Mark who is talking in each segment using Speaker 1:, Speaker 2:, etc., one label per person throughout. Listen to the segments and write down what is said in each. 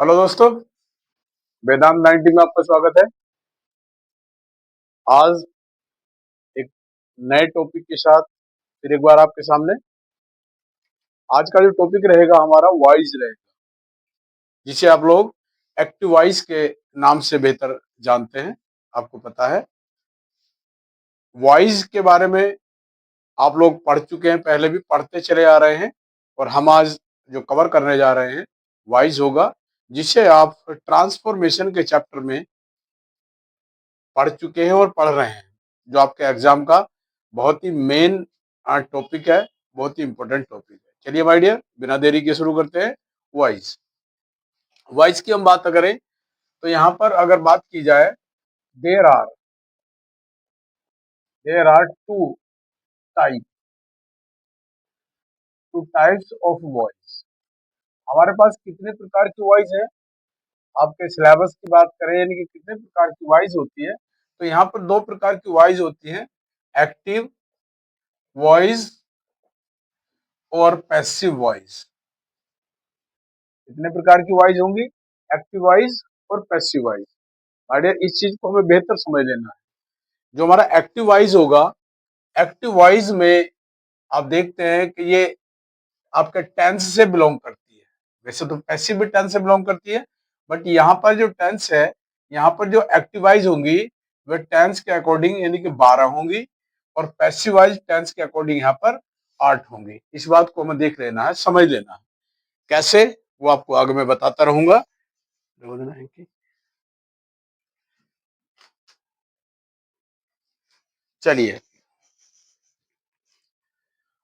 Speaker 1: Hello दोस्तों, वेदांत 90 में आपका स्वागत है। आज एक नए टॉपिक के साथ फिर एक बार आपके सामने। आज का जो टॉपिक रहेगा हमारा वॉइस रहेगा, जिसे आप लोग एक्टिव वॉइस के नाम से बेहतर जानते हैं। आपको पता है वॉइस के बारे में आप लोग पढ़ चुके हैं, पहले भी पढ़ते चले आ रहे हैं, और हम आज जो कवर करने जा रहे हैं वॉइस होगा, जिसे आप ट्रांसफॉर्मेशन के चैप्टर में पढ़ चुके हैं और पढ़ रहे हैं, जो आपके एग्जाम का बहुत ही मेन टॉपिक है, बहुत ही इंपॉर्टेंट टॉपिक है। चलिए माय डियर, बिना देरी के शुरू करते हैं। वॉइस वॉइस की हम बात करें तो यहाँ पर अगर बात की जाए, there are there are type two types of voice. हमारे पास कितने प्रकार की वॉइस है? आपके सिलेबस की बात करें यानी कि कितने प्रकार की वॉइस होती है, तो यहाँ पर दो प्रकार की वॉइस होती है, एक्टिव वॉइस और पैसिव वॉइस। कितने प्रकार की वॉइस होंगी? एक्टिव वॉइस और पैसिव वॉइस। आइडिया, इस चीज को हमें बेहतर समझ लेना है। जो हमारा एक्टिव वॉइस होगा, एक्टिव वॉइस में आप देखते हैं कि ये आपके टेंस से बिलोंग करती है। वैसे तो पैसिव भी टेंस से बिलोंग करती है, बट यहाँ पर जो टेंस है, यहाँ पर जो एक्टिव वॉइस होंगी वे टेंस के अकॉर्डिंग यानी कि 12 होंगी, और पैसिव वॉइस टेंस के अकॉर्डिंग यहाँ पर 8 होंगी। इस बात को हमें देख लेना है, समझ लेना है। कैसे, वो आपको आगे मैं बताता रहूंगा। चलिए,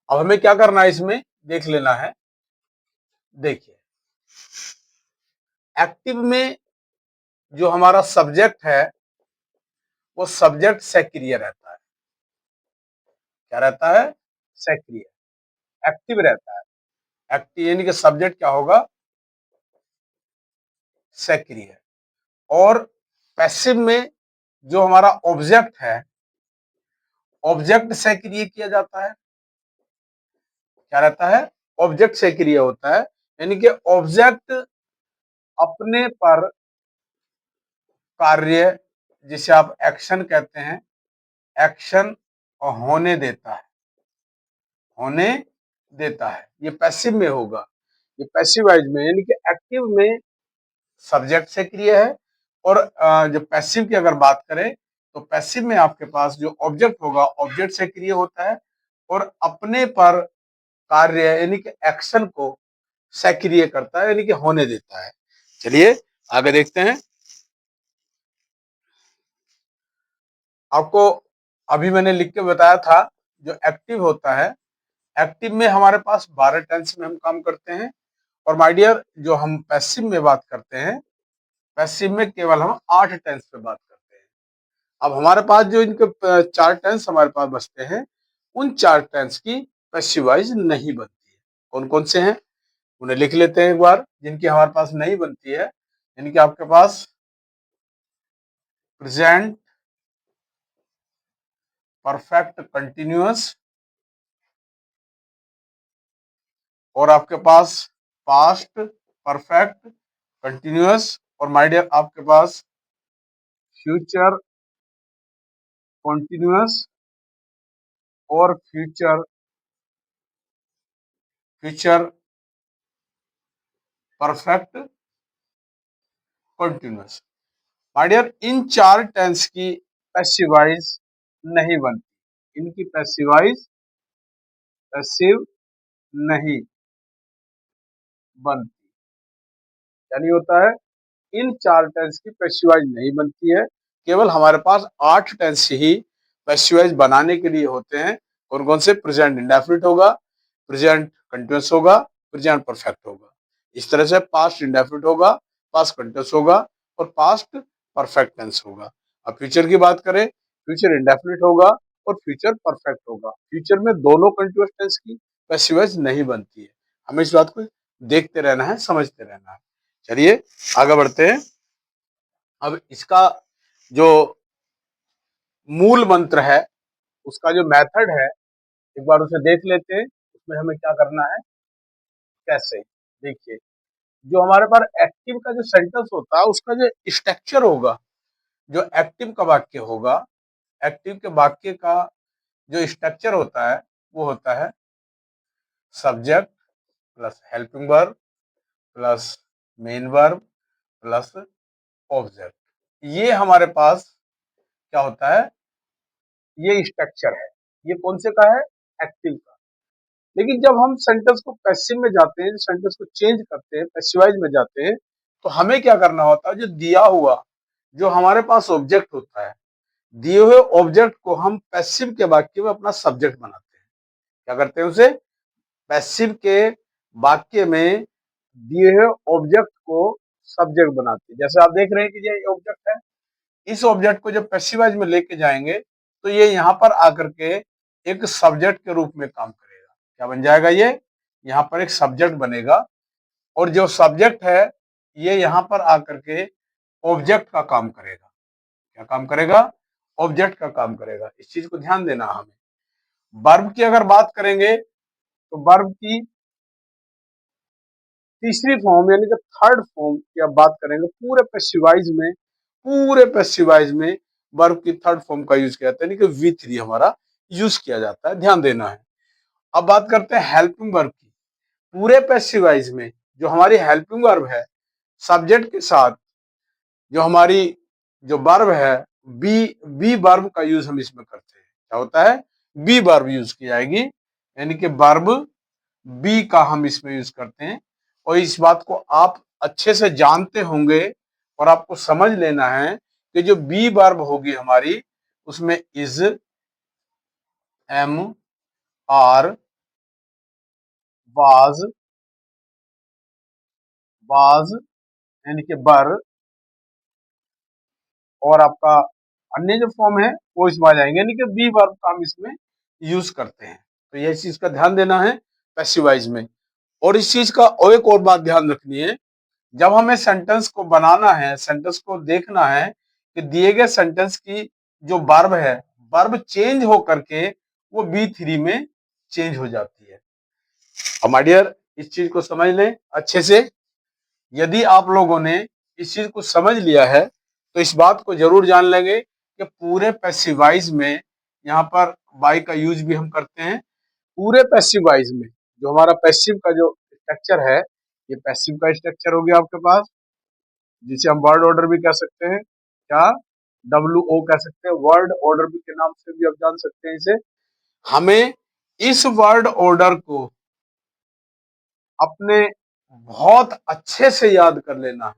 Speaker 1: अब हमें क्या करना है, इसमें देख लेना है। देखिए, एक्टिव में जो हमारा सब्जेक्ट है वो सब्जेक्ट सक्रिय रहता है। क्या रहता है? सक्रिय, एक्टिव रहता है। एक्टिव यानी कि सब्जेक्ट क्या होगा? सक्रिय। और पैसिव में जो हमारा ऑब्जेक्ट है, ऑब्जेक्ट सक्रिय किया जाता है। क्या रहता है? ऑब्जेक्ट सक्रिय होता है, यानी कि ऑब्जेक्ट अपने पर कार्य, जिसे आप एक्शन कहते हैं, एक्शन होने देता है, होने देता है। ये पैसिव में होगा, ये पैसिव वॉइस में। यानी कि एक्टिव में सब्जेक्ट सक्रिय है, और जो पैसिव की अगर बात करें तो पैसिव में आपके पास जो ऑब्जेक्ट होगा, ऑब्जेक्ट सक्रिय होता है और अपने पर कार्य यानी कि एक्शन को सक्रिय करता है, यानी कि होने देता है। चलिए आगे देखते हैं। आपको अभी मैंने लिख के बताया था, जो एक्टिव होता है, एक्टिव में हमारे पास 12 टेंस में हम काम करते हैं, और माय डियर जो हम पैसिव में बात करते हैं, पैसिव में केवल हम 8 टेंस पे बात करते हैं। अब हमारे पास जो इनके 4 टेंस हमारे पास बचते हैं, उन 4 टेंस की पैसिव वॉइस नहीं बनती है। कौन कौन से हैं उन्हें लिख लेते हैं एक बार, जिनकी हमारे पास नहीं बनती है। यानी कि आपके पास प्रेजेंट परफेक्ट कंटिन्यूअस, और आपके पास पास्ट परफेक्ट कंटिन्यूअस, और माय डियर आपके पास फ्यूचर कॉन्टिन्यूअस और future future perfect continuous. My dear, इन 4 टेंस की पैसिव वॉइस नहीं बनती, इनकी पैसिव वॉइस पैसिव नहीं बनती। यानी होता है, इन 4 टेंस की पैसिव वॉइस नहीं बनती है, केवल हमारे पास 8 टेंस ही पैसिव वॉइस बनाने के लिए होते हैं। कौन कौन से? प्रेजेंट इंडेफिनिट होगा, प्रेजेंट कंटिन्यूअस होगा, प्रेजेंट परफेक्ट होगा। इस तरह से पास्ट इंडेफिनिट होगा, पास्ट कंटिन्यूअस होगा, और पास्ट परफेक्ट टेंस होगा। अब फ्यूचर की बात करें, फ्यूचर इंडेफिनिट होगा और फ्यूचर परफेक्ट होगा। फ्यूचर में दोनों कंटिन्यूअस टेंस की पैसिव वॉइस नहीं बनती है। हमें इस बात को देखते रहना है, समझते रहना है। चलिए आगे बढ़ते हैं। अब इसका जो मूल मंत्र है, उसका जो मेथड है, एक बार उसे देख लेते हैं। उसमें हमें क्या करना है, कैसे, देखिए। जो हमारे पास एक्टिव का जो सेंटेंस होता है उसका जो स्ट्रक्चर होगा, जो एक्टिव का वाक्य होगा, एक्टिव के वाक्य का जो स्ट्रक्चर होता है वो होता है subject plus helping verb plus main verb plus object. ये हमारे पास क्या होता है, ये स्ट्रक्चर है। ये कौन से का है, एक्टिव का। लेकिन जब हम सेंटेंस को पैसिव में जाते हैं, सेंटेंस को चेंज करते हैं, पैसिवाइज में जाते हैं, तो हमें क्या करना होता है, जो दिया हुआ जो हमारे पास ऑब्जेक्ट होता है, दिए हुए ऑब्जेक्ट को हम पैसिव के वाक्य में अपना सब्जेक्ट बनाते हैं। क्या करते हैं उसे, पैसिव के वाक्य में दिए हुए ऑब्जेक्ट को सब्जेक्ट बनाते हैं। जैसे आप देख रहे हैं कि ये ऑब्जेक्ट है, इस ऑब्जेक्ट को जब पैसिवाइज में लेके जाएंगे तो ये यहाँ पर आकर के एक सब्जेक्ट के रूप में काम करेगा। क्या बन जाएगा, ये यहाँ पर एक सब्जेक्ट बनेगा, और जो सब्जेक्ट है ये यहाँ पर आकर के ऑब्जेक्ट का काम करेगा। क्या काम करेगा, ऑब्जेक्ट का काम करेगा। इस चीज को ध्यान देना हमें। वर्ब की अगर बात करेंगे तो वर्ब की तीसरी फॉर्म यानी कि थर्ड फॉर्म की अब बात करेंगे, पूरे पैसिवाइज में वर्ब की थर्ड फॉर्म का यूज किया जाता है, यानी कि V3 हमारा यूज किया जाता है, ध्यान देना है। अब बात करते हैं हेल्पिंग वर्ब की। पूरे पैसिवाइज में जो हमारी हेल्पिंग वर्ब है, सब्जेक्ट के साथ जो हमारी जो वर्ब है, बी वर्ब का यूज हम इसमें करते हैं। क्या होता है, बी वर्ब यूज की जाएगी, यानी कि वर्ब बी का हम इसमें यूज करते हैं। और इस बात को आप अच्छे से जानते होंगे और आपको समझ लेना है कि जो बी वर्ब होगी हमारी, उसमें is, am, are, was, was यानी कि बर, और आपका अन्य जो फॉर्म है वो इसमें आ जाएंगे, यानी कि बी वर्ब का हम इसमें यूज करते हैं। तो ये चीज का ध्यान देना है पैसिवाइज में। और इस चीज का और एक और बात ध्यान रखनी है, जब हमें सेंटेंस को बनाना है, सेंटेंस को देखना है कि दिए गए सेंटेंस की जो वर्ब है, वर्ब चेंज हो करके वो B3 में चेंज हो जाती है। अब माय डियर, इस चीज को समझ लें अच्छे से। यदि आप लोगों ने इस चीज को समझ लिया है तो इस बात को जरूर जान लेंगे कि पूरे पैसिवाइज में यहाँ पर बाई का यूज भी हम करते हैं। पूरे पैसिवाइज में जो हमारा पैसिव का जो स्ट्रक्चर है, ये पैसिव का स्ट्रक्चर हो गया आपके पास, जिसे हम वर्ड ऑर्डर भी कह सकते हैं। क्या, WO कह सकते हैं, वर्ड ऑर्डर भी के नाम से भी आप जान सकते हैं इसे। हमें इस वर्ड ऑर्डर को अपने बहुत अच्छे से याद कर लेना है।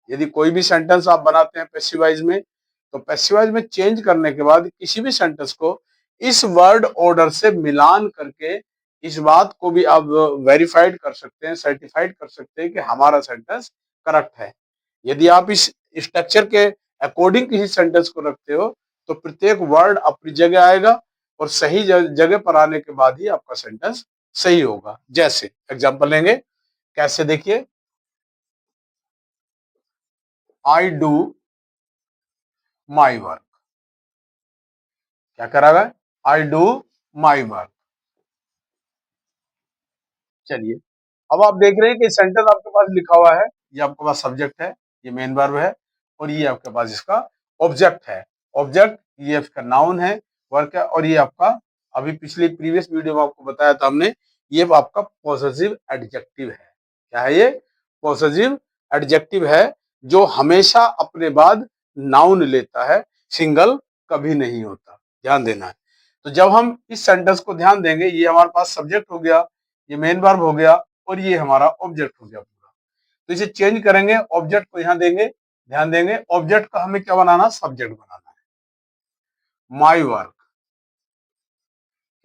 Speaker 1: यदि कोई भी सेंटेंस आप बनाते हैं पैसिवाइज में, तो पैसिवाइज में चेंज करने के बाद किसी भी सेंटेंस को इस वर्ड ऑर्डर से मिलान करके इस बात को भी आप वेरीफाइड कर सकते हैं, सर्टिफाइड कर सकते हैं कि हमारा सेंटेंस करेक्ट है। यदि आप इस स्ट्रक्चर के अकॉर्डिंग किसी सेंटेंस को रखते हो तो प्रत्येक वर्ड अपनी जगह आएगा और सही जगह पर आने के बाद ही आपका सेंटेंस सही होगा। जैसे एग्जांपल लेंगे, कैसे, देखिए, आई डू माई वर्क। क्या करागा, आई डू माई वर्क। चलिए, अब आप देख रहे हैं कि सेंटेंस आपके पास लिखा हुआ है, ये आपके पास सब्जेक्ट है, ये मेन वर्ब है, और ये आपके पास इसका ऑब्जेक्ट है। ऑब्जेक्ट ये इसका नाउन है, वर्क है, और ये आपका अभी पिछली प्रीवियस वीडियो में आपको बताया था हमने, ये आपका पॉसेसिव एडजेक्टिव है। क्या है ये, पॉसेसिव एडजेक्टिव है, जो हमेशा अपने बाद नाउन लेता है, सिंगल कभी नहीं होता, ध्यान देना है। तो जब हम इस सेंटेंस को ध्यान देंगे, ये हमारे पास सब्जेक्ट हो गया, ये मेन वर्ब हो गया, और ये हमारा ऑब्जेक्ट हो गया पूरा। तो इसे चेंज करेंगे, ऑब्जेक्ट को यहां देंगे, ध्यान देंगे, ऑब्जेक्ट का हमें क्या बनाना, सब्जेक्ट बनाना है। माई वर्क,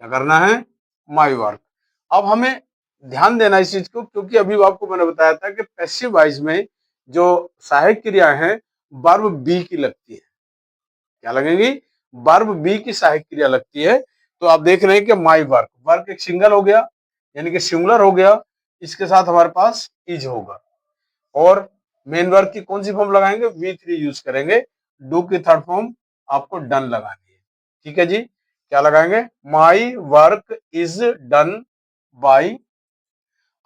Speaker 1: क्या करना है, माई वर्क। अब हमें ध्यान देना इस चीज को, क्योंकि अभी आपको मैंने बताया था कि पैसिव वॉइस में जो सहायक क्रियाएं हैं, वर्ब बी की लगती है। क्या लगेंगी, वर्ब बी की सहायक क्रिया लगती है। तो आप देख रहे हैं कि माई वर्क, वर्क एक सिंगल हो गया, यानी कि सिंगुलर हो गया, इसके साथ हमारे पास इज होगा। और मेन वर्ब की कौन सी फॉर्म लगाएंगे, V3 यूज करेंगे। डू की थर्ड फॉर्म आपको डन लगानी है। ठीक है जी, क्या लगाएंगे, my work is done by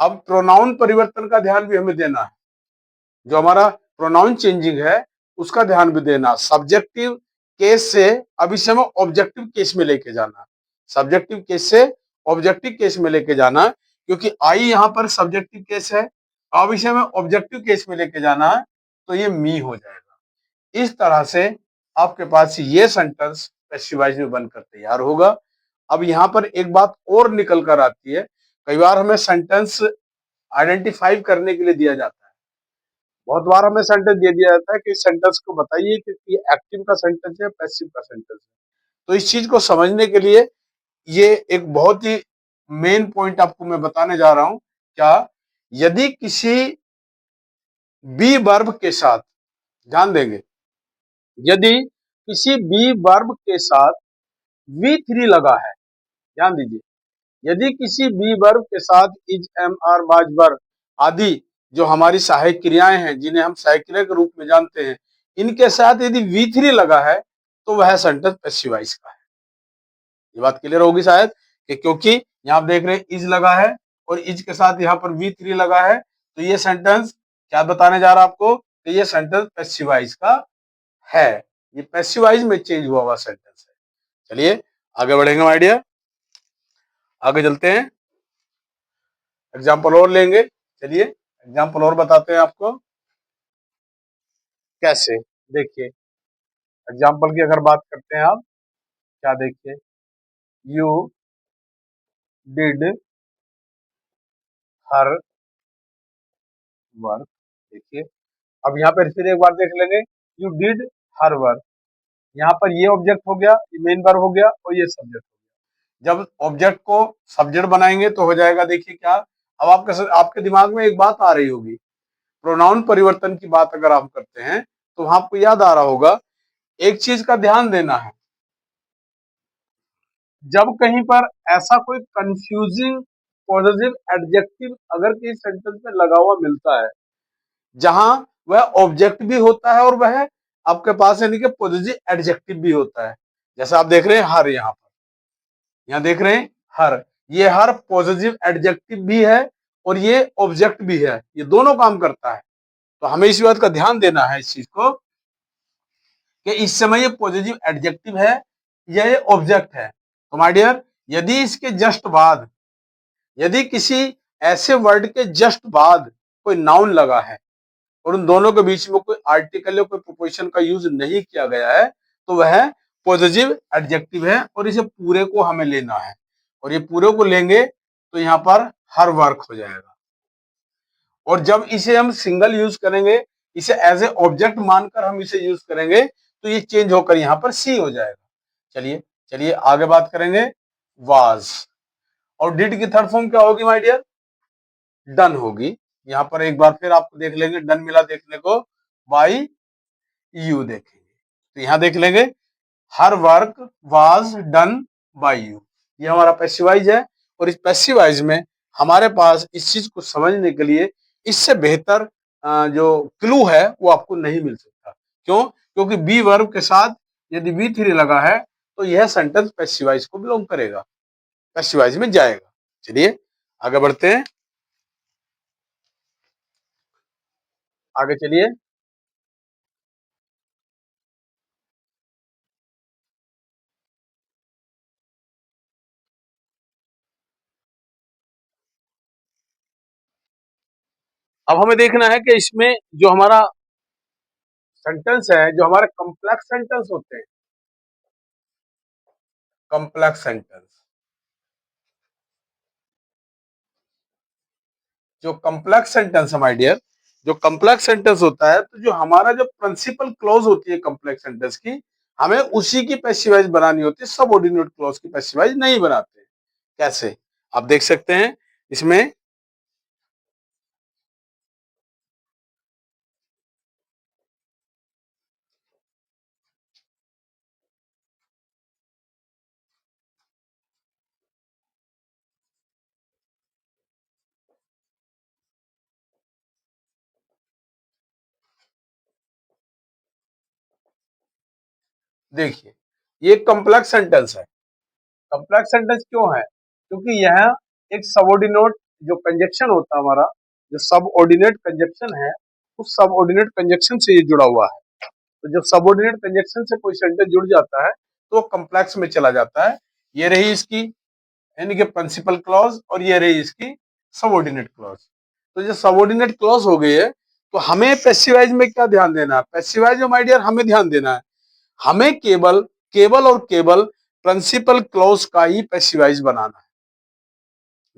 Speaker 1: अब प्रोनाउन परिवर्तन का ध्यान भी हमें देना है, जो हमारा प्रोनाउन चेंजिंग है उसका ध्यान भी देना। सब्जेक्टिव केस से अब इसे हमें ऑब्जेक्टिव केस में लेके जाना, सब्जेक्टिव केस से ऑब्जेक्टिव केस में लेके जाना, क्योंकि आई यहाँ पर सब्जेक्टिव केस है, अब इसे हमें ऑब्जेक्टिव केस में लेके जाना है, तो ये मी हो जाएगा। इस तरह से आपके पास ये सेंटेंस पैसिवाइज में बनकर तैयार होगा। अब यहाँ पर एक बात और निकल कर आती है, कई बार हमें सेंटेंस आइडेंटिफाई करने के लिए दिया जाता है, बहुत बार हमें सेंटेंस दे दिया जाता है कि इस सेंटेंस को बताइए कि ये एक्टिव का सेंटेंस है पैसिव का सेंटेंस है। तो इस चीज को समझने के लिए ये एक बहुत ही मेन पॉइंट आपको मैं बताने जा रहा हूं। क्या, यदि किसी बी वर्ब के साथ, ध्यान देंगे, यदि किसी बी वर्ब के साथ वी थ्री लगा है, ध्यान दीजिए, यदि किसी बी वर्ब के साथ इज, एम, आर, वाज, वर आदि जो हमारी सहायक क्रियाएं हैं जिन्हें हम सहायक क्रिया के रूप में जानते हैं, इनके साथ यदि वी थ्री लगा है तो वह सेंटेंस पैसिवाइज का है। ये बात क्लियर होगी शायद, कि क्योंकि यहाँ आप देख रहे हैं इज लगा है और इज के साथ यहाँ पर वी थ्री लगा है, तो ये सेंटेंस क्या बताने जा रहा है आपको, कि ये सेंटेंस पैसिवाइज का है, ये पैसिवाइज में चेंज हुआ हुआ सेंटेंस है। चलिए आगे बढ़ेंगे माय डियर, आगे चलते हैं, एग्जाम्पल और लेंगे। चलिए एग्जाम्पल और बताते हैं आपको कैसे। देखिए एग्जाम्पल की अगर बात करते हैं आप, क्या देखिए, यू डिड हर वर्क, देखिए अब यहाँ पर फिर एक बार देख लेंगे, यू डिड हर वर्क, यहाँ पर ये ऑब्जेक्ट हो गया, ये मेन वर्ब हो गया और ये सब्जेक्ट हो गया। जब ऑब्जेक्ट को सब्जेक्ट बनाएंगे तो हो जाएगा, देखिए क्या, अब आपके दिमाग में एक बात आ रही होगी, प्रोनाउन परिवर्तन की बात अगर आप करते हैं तो वहां आपको याद आ रहा होगा, एक चीज का ध्यान देना है, जब कहीं पर ऐसा कोई कंफ्यूजिंग पॉजिटिव एडजेक्टिव अगर किसी सेंटेंस में लगा हुआ मिलता है, जहां वह ऑब्जेक्ट भी होता है और वह आपके पास यानी कि पॉजिटिव एडजेक्टिव भी होता है, जैसे आप देख रहे हैं हर, यहाँ देख रहे हैं हर, ये हर पॉजिटिव एडजेक्टिव भी है और ये ऑब्जेक्ट भी है, ये दोनों काम करता है। तो हमें इस बात का ध्यान देना है इस चीज को, कि इस समय ये पॉजिटिव एडजेक्टिव है या ये ऑब्जेक्ट है। तो माय डियर, यदि इसके जस्ट बाद, यदि किसी ऐसे वर्ड के जस्ट बाद कोई नाउन लगा है और उन दोनों के बीच में कोई आर्टिकल या कोई प्रीपोजिशन का यूज नहीं किया गया है, तो वह पॉजिटिव एडजेक्टिव है और इसे पूरे को हमें लेना है, और ये पूरे को लेंगे तो यहाँ पर हर वर्क हो जाएगा। और जब इसे हम सिंगल यूज करेंगे, इसे एज ए ऑब्जेक्ट मानकर हम इसे यूज करेंगे, तो ये चेंज होकर यहाँ पर सी हो जाएगा। चलिए चलिए आगे बात करेंगे, वाज, और डिड की थर्ड फॉर्म क्या होगी माय डियर, डन होगी। यहाँ पर एक बार फिर आपको देख लेंगे, डन मिला देखने को, बाई यू देखेंगे, तो यहाँ देख लेंगे her work was done by you, ये हमारा पैसिवाइज है। और इस पैसिवाइज में हमारे पास इस चीज को समझने के लिए इससे बेहतर जो क्लू है वो आपको नहीं मिल सकता। क्यों? क्योंकि बी वर्ब के साथ यदि बी थ्री लगा है तो यह सेंटेंस पैसिवाइज को बिलोंग करेगा, पैसिवाइज में जाएगा। चलिए आगे बढ़ते हैं, आगे चलिए। अब हमें देखना है कि इसमें जो हमारा सेंटेंस है, जो हमारे कॉम्प्लेक्स सेंटेंस होते हैं, कॉम्प्लेक्स सेंटेंस, जो कॉम्प्लेक्स सेंटेंस है माय डियर, जो कॉम्प्लेक्स सेंटेंस होता है, तो जो हमारा जो प्रिंसिपल क्लॉज होती है कॉम्प्लेक्स सेंटेंस की, हमें उसी की पैसिवाइज बनानी होती है, सबऑर्डिनेट क्लॉज की पैसिवाइज नहीं बनाते। कैसे? आप देख सकते हैं इसमें, देखिए ये कॉम्प्लेक्स सेंटेंस है। कॉम्प्लेक्स सेंटेंस क्यों है? क्योंकि यह एक सबऑर्डिनेट जो कंजक्शन होता है हमारा, जो सबऑर्डिनेट कंजक्शन है, उस सबऑर्डिनेट कंजक्शन से ये जुड़ा हुआ है। तो जब सबऑर्डिनेट कंजक्शन से कोई सेंटेंस जुड़ जाता है तो वो कॉम्प्लेक्स में चला जाता है। ये रही इसकी यानी कि प्रिंसिपल क्लॉज और ये रही इसकी सबऑर्डिनेट क्लॉज। तो जो सबऑर्डिनेट क्लॉज हो गई है तो हमें पैसिवाइज में क्या ध्यान देना है? पैसिवाइज में माय डियर हमें ध्यान देना है, हमें केवल केवल और केवल प्रिंसिपल क्लॉज का ही पैसिवाइज बनाना है।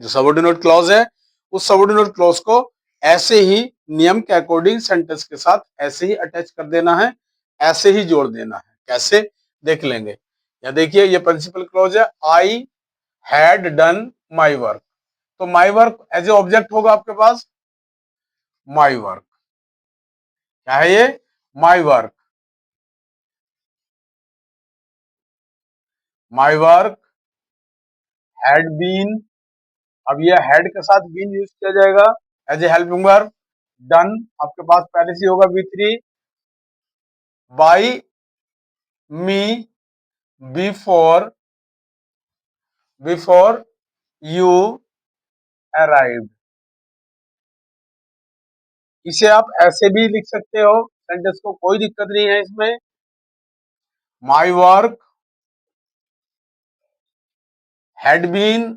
Speaker 1: जो सबऑर्डिनेट क्लॉज है उस सबऑर्डिनेट क्लॉज को ऐसे ही नियम के अकॉर्डिंग सेंटेंस के साथ ऐसे ही अटैच कर देना है, ऐसे ही जोड़ देना है। कैसे देख लेंगे। या देखिए ये प्रिंसिपल क्लॉज है, I had done my work. तो my work as a object होगा आपके पास, माई वर्क क्या है ये, my work, my work had been. अब ये हेड के साथ बीन यूज किया जाएगा as a helping verb. Done आपके पास पहले से होगा V3, by me before before you arrived. इसे आप ऐसे भी लिख सकते हो सेंटेंस को, कोई दिक्कत नहीं है इसमें। My work had been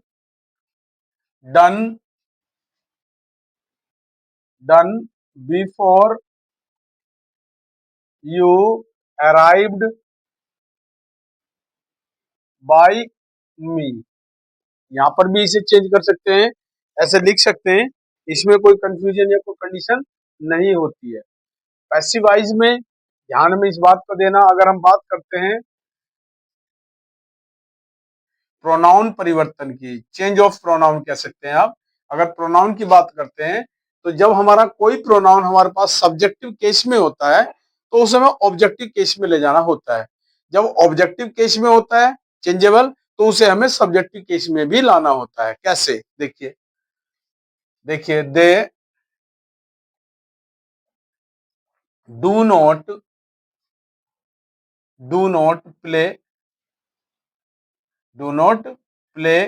Speaker 1: done done before you arrived by me. यहाँ पर भी इसे चेंज कर सकते हैं, ऐसे लिख सकते हैं, इसमें कोई कंफ्यूजन या कोई कंडीशन नहीं होती है। पैसिवाइज में ध्यान में इस बात को देना, अगर हम बात करते हैं प्रोनाउन परिवर्तन की, चेंज ऑफ प्रोनाउन कह सकते हैं आप। अगर प्रोनाउन की बात करते हैं तो जब हमारा कोई प्रोनाउन हमारे पास सब्जेक्टिव केस में होता है तो उसे हमें ऑब्जेक्टिव केस में ले जाना होता है। जब ऑब्जेक्टिव केस में होता है चेंजेबल तो उसे हमें सब्जेक्टिव केस में भी लाना होता है। कैसे देखिए, देखिए they do not do not play do not play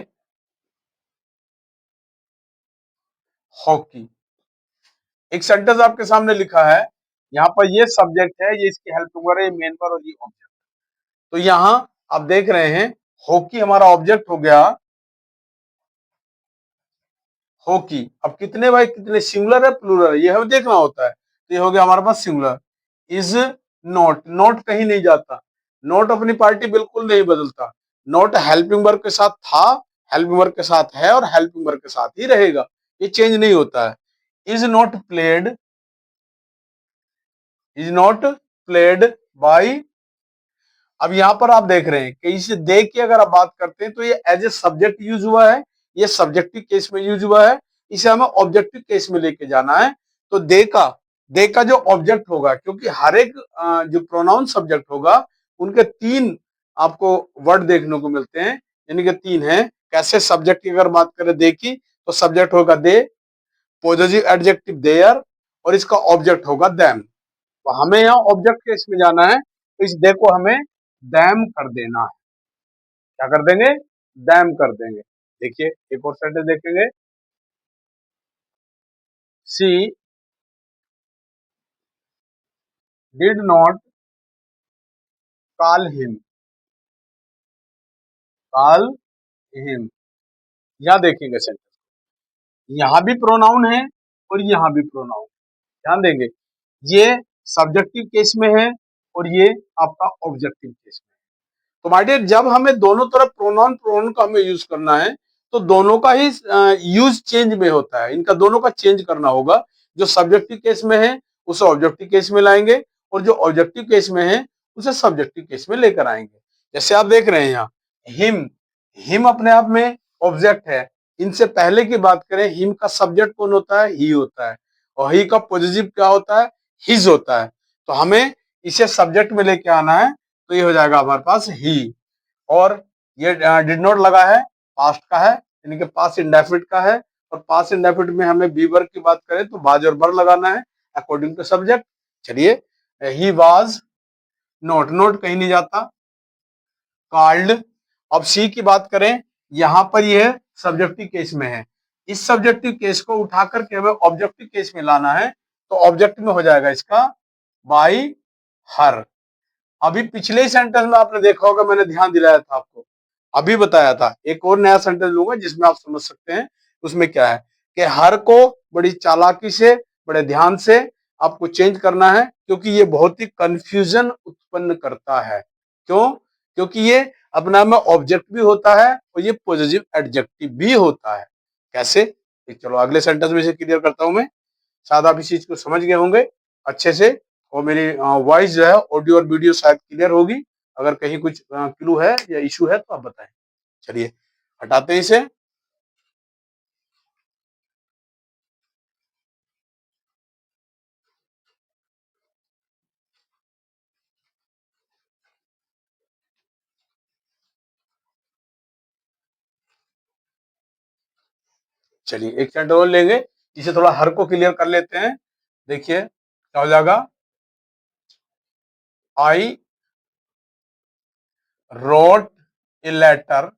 Speaker 1: hockey. एक सेंटेंस आपके सामने लिखा है, यहाँ पर ये सब्जेक्ट है, ये इसकी हेल्प वर्ब है, ये मेन वर्ब और ये ऑब्जेक्ट। तो यहाँ आप देख रहे हैं हॉकी हमारा ऑब्जेक्ट हो गया, हॉकी। अब कितने भाई कितने, सिंगुलर है प्लूरल है, ये हमें देखना होता है। तो ये हो गया हमारे पास सिंगुलर। इज नॉट, नॉट कहीं नहीं जाता, नॉट अपनी पार्टी बिल्कुल नहीं बदलता। नॉट हेल्पिंग वर्ब के साथ था, हेल्पिंग वर्ब के साथ है और हेल्पिंग वर्ब के साथ ही रहेगा, ये चेंज नहीं होता है। Is not played, is not played by. अब यहाँ पर आप देख रहे हैं कि इसे दे की अगर आप बात करते हैं तो ये एज ए सब्जेक्ट यूज हुआ है, ये सब्जेक्टिव केस में यूज हुआ है, इसे हमें ऑब्जेक्टिव केस में लेके जाना है। तो दे का जो ऑब्जेक्ट होगा, क्योंकि हर एक जो प्रोनाउन सब्जेक्ट होगा उनके तीन आपको वर्ड देखने को मिलते हैं, यानी कि तीन है। कैसे, सब्जेक्ट की अगर बात करें दे की तो सब्जेक्ट होगा दे, पॉजिटिव एडजेक्टिव देयर और इसका ऑब्जेक्ट होगा देम। तो हमें यहाँ ऑब्जेक्ट केस में जाना है, तो इस दे को हमें दैम कर देना है। क्या कर देंगे, दैम कर देंगे। देखिए एक और सेंटेंस देखेंगे, she did not call him, call him. यहाँ देखेंगे सेंटेंस, यहाँ भी प्रोनाउन है और यहाँ भी प्रोनाउन, ध्यान देंगे। ये सब्जेक्टिव केस में है और ये आपका ऑब्जेक्टिव केस में। तो माय डियर जब हमें दोनों तरफ प्रोनाउन प्रोनाउन का हमें यूज करना है तो दोनों का ही यूज चेंज में होता है, इनका दोनों का चेंज करना होगा। जो सब्जेक्टिव केस में है उसे ऑब्जेक्टिव केस में लाएंगे और जो ऑब्जेक्टिव केस में है उसे सब्जेक्टिव केस में लेकर आएंगे। जैसे आप देख रहे हैं यहाँ हिम, हिम अपने आप में ऑब्जेक्ट है। इनसे पहले की बात करें, हिम का सब्जेक्ट कौन होता है, ही होता है, और ही का पॉजिटिव क्या होता है, हिज होता है। तो हमें इसे सब्जेक्ट में लेके आना है, तो ये हो जाएगा हमारे पास ही। और ये डिड नॉट लगा है, पास्ट का है, यानी कि पास्ट इंडेफिनिट का है। और पास्ट इंडेफिनिट में हमें बी वर्ब की बात करें तो बाज और बर लगाना है अकॉर्डिंग टू सब्जेक्ट। चलिए, ही वाज नॉट, नॉट कहीं नहीं जाता, कॉल्ड। अब सी की बात करें, यहां पर यह सब्जेक्टिव केस में है, इस सब्जेक्टिव केस को उठा करके हमें ऑब्जेक्टिव केस में लाना है, तो ऑब्जेक्ट में हो जाएगा इसका बाई हर। अभी पिछले ही सेंटेंस में आपने देखा होगा, मैंने ध्यान दिलाया था आपको, अभी बताया था। एक और नया सेंटेंस लूंगा जिसमें आप समझ सकते हैं उसमें क्या है कि हर को बड़ी चालाकी से, बड़े ध्यान से आपको चेंज करना है, क्योंकि ये बहुत ही कंफ्यूजन उत्पन्न करता है। क्यों? क्योंकि ये अपना में ऑब्जेक्ट भी होता है और ये पॉजिटिव एडजेक्टिव भी होता है। कैसे? चलो अगले सेंटेंस में से क्लियर करता हूं मैं, शायद आप इस चीज को समझ गए होंगे अच्छे से, और मेरी वॉइस जो है ऑडियो और वीडियो शायद क्लियर होगी। अगर कहीं कुछ क्लू है या इशू है तो आप बताएं। चलिए हटाते हैं इसे। चलिए एक सेंटेंस और लेंगे, इसे थोड़ा हर को क्लियर कर लेते हैं। देखिए क्या हो जाएगा, I wrote a letter,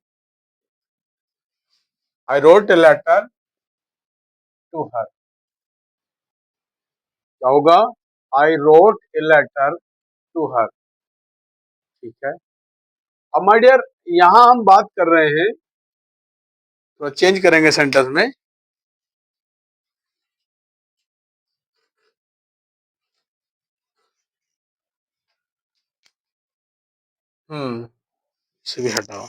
Speaker 1: I wrote a letter to her. क्या होगा? I wrote a letter to her. ठीक है। अब माय डियर, यहां हम बात कर रहे हैं, तो चेंज करेंगे सेंटेंस में। इसे भी हटाओ।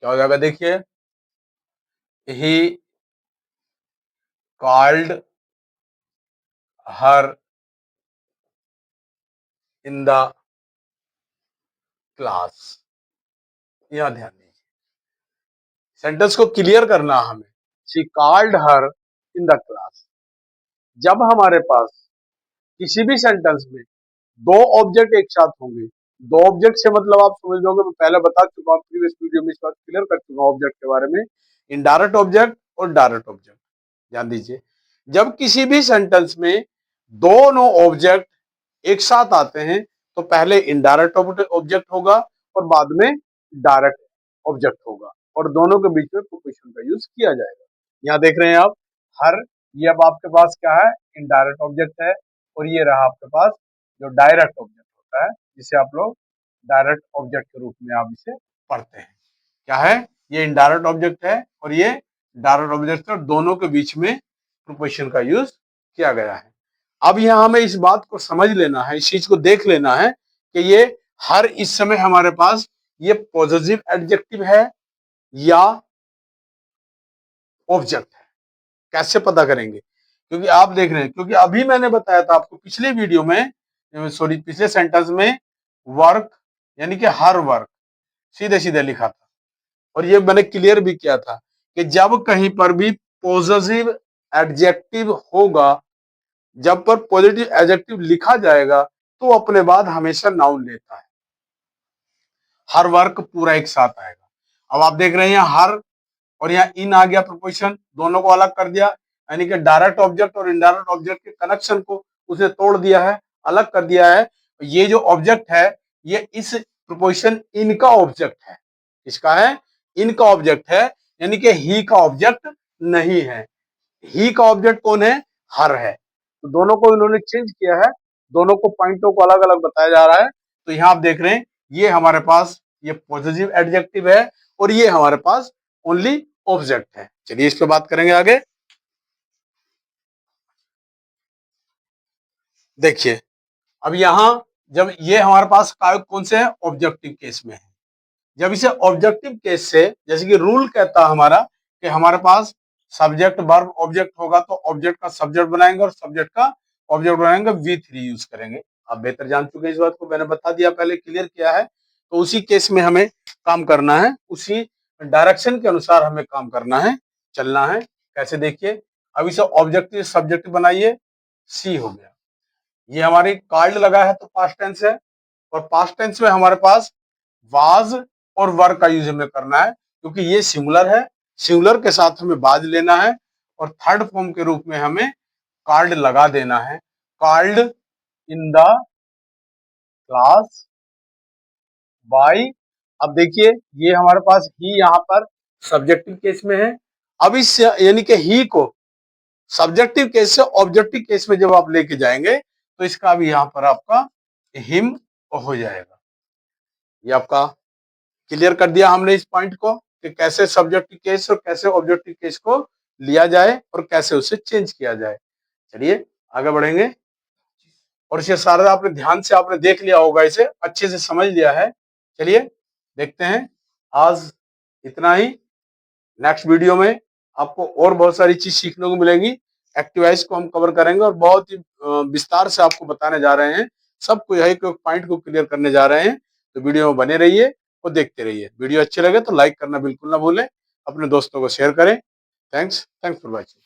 Speaker 1: क्या हो जाएगा? देखिए, he called her in the class. यहां ध्यान दीजिए, सेंटेंस को क्लियर करना हमें। She called her in the class. जब हमारे पास किसी भी सेंटेंस में दो ऑब्जेक्ट एक साथ होंगे, दो ऑब्जेक्ट से मतलब आप समझ लोगे, मैं पहले बता चुका हूं प्रीवियस वीडियो में, इस बात क्लियर कर चुका हूं ऑब्जेक्ट के बारे में, इनडायरेक्ट ऑब्जेक्ट और डायरेक्ट ऑब्जेक्ट। ध्यान दीजिए, जब किसी भी सेंटेंस में दोनों ऑब्जेक्ट एक साथ आते हैं तो पहले इनडायरेक्ट ऑब्जेक्ट होगा और बाद में डायरेक्ट ऑब्जेक्ट होगा, और दोनों के बीच में प्रीपोजिशन का यूज किया जाएगा। यहाँ देख रहे हैं आप, हर, ये अब आपके पास क्या है? इनडायरेक्ट ऑब्जेक्ट है, और ये रहा आपके पास जो डायरेक्ट ऑब्जेक्ट होता है, जिसे आप लोग डायरेक्ट ऑब्जेक्ट के रूप में आप इसे पढ़ते हैं। क्या है? ये इनडायरेक्ट ऑब्जेक्ट है और ये डायरेक्ट ऑब्जेक्ट है, और दोनों के बीच में प्रीपोजिशन का यूज किया गया है। अब यहाँ हमें इस बात को समझ लेना है, इस चीज को देख लेना है कि ये हर इस समय हमारे पास ये पॉजिटिव एडजेक्टिव है या ऑब्जेक्ट है। कैसे पता करेंगे? क्योंकि आप देख रहे हैं, क्योंकि अभी मैंने बताया था आपको पिछले वीडियो में, सॉरी पिछले सेंटेंस में, वर्क यानी कि हर वर्क सीधे सीधे लिखा था, और ये मैंने क्लियर भी किया था कि जब कहीं पर भी पॉजिटिव एडजेक्टिव होगा, जब पर पॉजिटिव एडजेक्टिव लिखा जाएगा तो अपने बाद हमेशा नाउन लेता है। हर वर्क पूरा एक साथ आएगा। अब आप देख रहे हैं यहाँ हर और यहाँ इन आ गया, प्रपोजिशन दोनों को अलग कर दिया, यानी कि डायरेक्ट ऑब्जेक्ट और इनडायरेक्ट ऑब्जेक्ट के कनेक्शन को उसे तोड़ दिया है, अलग कर दिया है। ये जो ऑब्जेक्ट है, ये इस प्रपोजिशन इनका ऑब्जेक्ट है। इसका है, इनका ऑब्जेक्ट है, यानी कि ही का ऑब्जेक्ट नहीं है। ही का ऑब्जेक्ट कौन है? हर है। तो दोनों को इन्होंने चेंज किया है, दोनों को पॉइंटों को अलग अलग बताया जा रहा है। तो यहां आप देख रहे हैं, ये हमारे पास ये पॉजिटिव एडजेक्टिव है और ये हमारे पास ओनली ऑब्जेक्ट है। चलिए इस पे बात करेंगे आगे। देखिए, अब यहां जब ये हमारे पास कौन से है? ऑब्जेक्टिव केस में है। जब इसे ऑब्जेक्टिव केस से, जैसे कि रूल कहता है हमारा कि हमारे पास सब्जेक्ट वर्ब ऑब्जेक्ट होगा तो ऑब्जेक्ट का सब्जेक्ट बनाएंगे और सब्जेक्ट का ऑब्जेक्ट बनाएंगे, V3 यूज करेंगे। आप बेहतर जान चुके हैं इस बात को, मैंने बता दिया, पहले क्लियर किया है। तो उसी केस में हमें काम करना है, उसी डायरेक्शन के अनुसार हमें काम करना है, चलना है। कैसे? देखिए, अब इसे ऑब्जेक्टिव सब्जेक्ट बनाइए, सी हो गया। ये हमारी कार्ड लगा है तो पास्ट टेंस है, और पास्ट टेंस में हमारे पास वाज और वर का यूज हमें करना है, क्योंकि ये सिंगुलर है, सिंगुलर के साथ हमें बाज लेना है, और थर्ड फॉर्म के रूप में हमें कार्ड लगा देना है। Card in the class by, अब देखिए ये हमारे पास ही यहाँ पर सब्जेक्टिव केस में है। अब इस यानी कि ही को सब्जेक्टिव केस से ऑब्जेक्टिव केस में जब आप लेके जाएंगे तो इसका भी यहाँ पर आपका हिम हो जाएगा। ये आपका क्लियर कर दिया हमने इस पॉइंट को कि कैसे सब्जेक्टिव केस और कैसे ऑब्जेक्टिव केस को लिया जाए और कैसे उसे चेंज किया जाए। चलिए आगे बढ़ेंगे। और इसे सारा आपने ध्यान से आपने देख लिया होगा, इसे अच्छे से समझ लिया है। चलिए देखते हैं, आज इतना ही। नेक्स्ट वीडियो में आपको और बहुत सारी चीज सीखने को मिलेंगी। एक्टिवाइज को हम कवर करेंगे और बहुत ही विस्तार से आपको बताने जा रहे हैं, सब कुछ एक पॉइंट को क्लियर करने जा रहे हैं। तो वीडियो में बने रहिए और देखते रहिए। वीडियो अच्छे लगे तो लाइक करना बिल्कुल ना भूलें, अपने दोस्तों को शेयर करें। Thanks for watching.